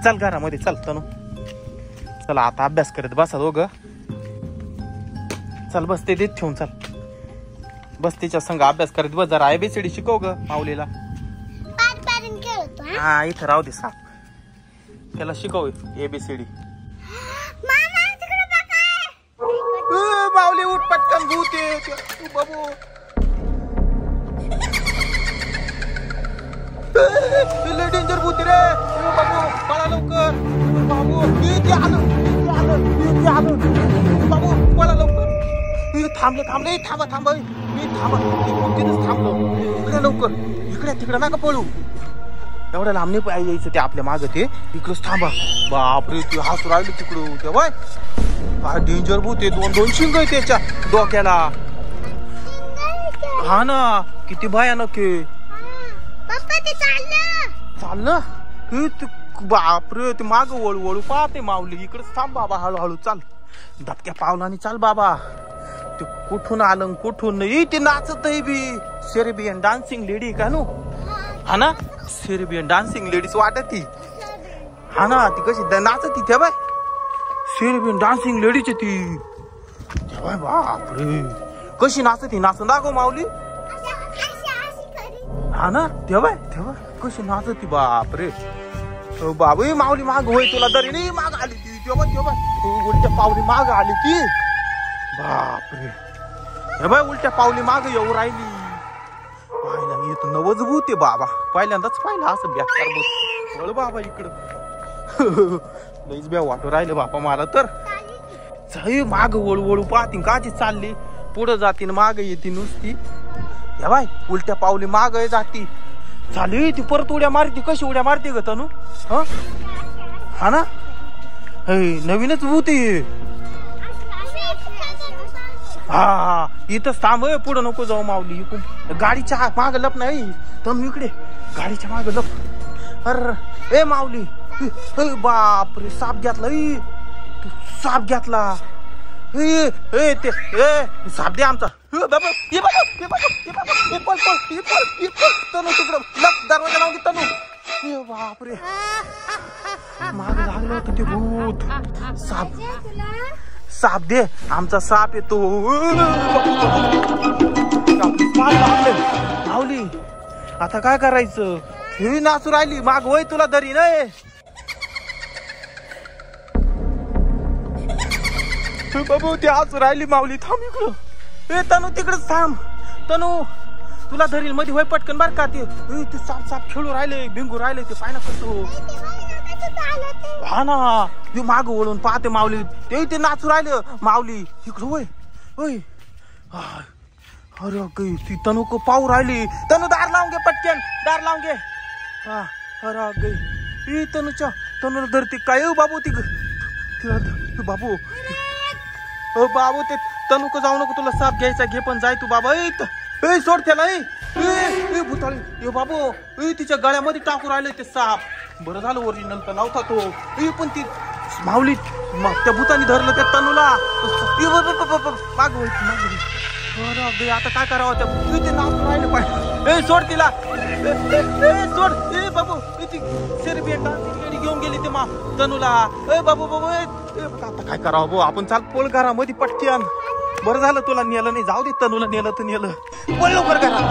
चल घरामध्ये चल तनू. चला आता अभ्यास करत बसा दोघं. चल बस ते देत ठेवून चल. बस तिच्या संग अभ्यास करत बस. जरा ABCD शिकव ग माऊलीला. हा इथं राहू दे साप. त्याला शिकव ABCD. माऊली उठ पटकन भूत आहे बाबू. डेंजर भूत रे बाबू. पळा लवकर बाबू. बाबू पळा लवकर. थांबले थांबा थांबलो. इकडे लवकर. इकडे तिकडे नका पळू. एवढ्या लांब नाही यायचं ते आपल्या माग. ते इकडंच थांबा. बापरे ते हसू राहिले तिकडं. तेव्हा काय डेंजर भूत आहे. दोन शिंग आहे त्याच्या डोक्याला. हा ना किती भयानक आहे. चाललं बापरे. ते माग वळू पाहते माऊली. इकडच थांब बाबा. हळूहळू चाल. धपक्या पावलाने चाल बाबा. ते कुठून आलं कुठून नाही. ते नाचत आहे बी. सेरेबियन डान्सिंग लेडी का नो. हा ना सेरेबियन डान्सिंग लेडीज वाटत ती. हा ना ती कशी नाचती त्या बाय. सेरेबियन डान्सिंग लेडीच ती. बापरे कशी नाचती. नाचून दाखव माऊली. हा ना तेव्हा कशी नाचती. बापरे बाबू. माऊली माग होय तुला तरी नाही. माग आली ती. तेव्हा उलट्या पावली माग आली ती. बापरे हे बाय उलट्या पावली माग येऊ राहिली. पाहिला येत नवच भूत आहे बाबा. पहिल्यांदाच पाहिलं असं बेकार भूत. वळ बाबा इकडं. लईच ब्या वाटू राहिले बापा मला तर. माग वळू पाहती काची चालली. पुढं जाती माग येते नुसती. या बाय उलट्या पावली माग जाती. चालू ती परत उड्या मारती. कशी उड्या मारते ग तनू. हा ना नवीनच भूत आहे. हा इथंच थांब. पुढं नको जाऊ माऊली. गाडीच्या माग लप नाही तनू. इकडे गाडीच्या माग लप. अरे ए माऊली. बापरे साप घेतला. साप घेतला. ते साप दे आमचा. तनू तिकडं दरवाजा लावून तनू. बापरे माग लागलं होतं ते भूत. साप दे आमचा. साप येतो. माऊली आता काय करायचं. हे नाचू राहिली माग होय तुला दरी नाही. बाबू ती हसू राहिली माऊली. थांब इकडं. ए तनू तिकडच थांब. तनू तुला धरील मध्ये होय पटकन बर का. ते साप खेळू राहिले भिंगू राहिले. ते पाय ना करतो. हा ना ते माग वळून पाहते माऊली. ते नाचू राहिलं माऊली. इकडं होय होय. अरे ती तनू को पाहू राहिली. तनू दार लावून घे पटकन. दार लावून घे. अरे गई तनूला धरते काय बाबू. ती बाबू बाबू ते तनू को जाऊ नको. तुला साप घ्यायचा घे पण जाय तू बाबा. सोड त्याला. भूताळी बाबू. तिच्या गळ्यामध्ये टाकू राहिले ते साप. बरं झालं ओरिजिनल तर नव्हता तो. पण ती माऊली त्या भूतानी धरलं त्या तनूला. माग माग. आता काय करावं. त्या नाचून राहिले पाहिजे. सोड तिला. सोड बाबू. सेरेबियन डान्सिंग लेडी घेऊन गेली ते तनूला. बाबू आता काय करावं भाऊ. आपण चाल पोळ घरामध्ये पटक्यान. बरं झालं तुला नेलं नाही. जाऊ दे तनूला नेलं तर नेलं. पळ लवकर घरात.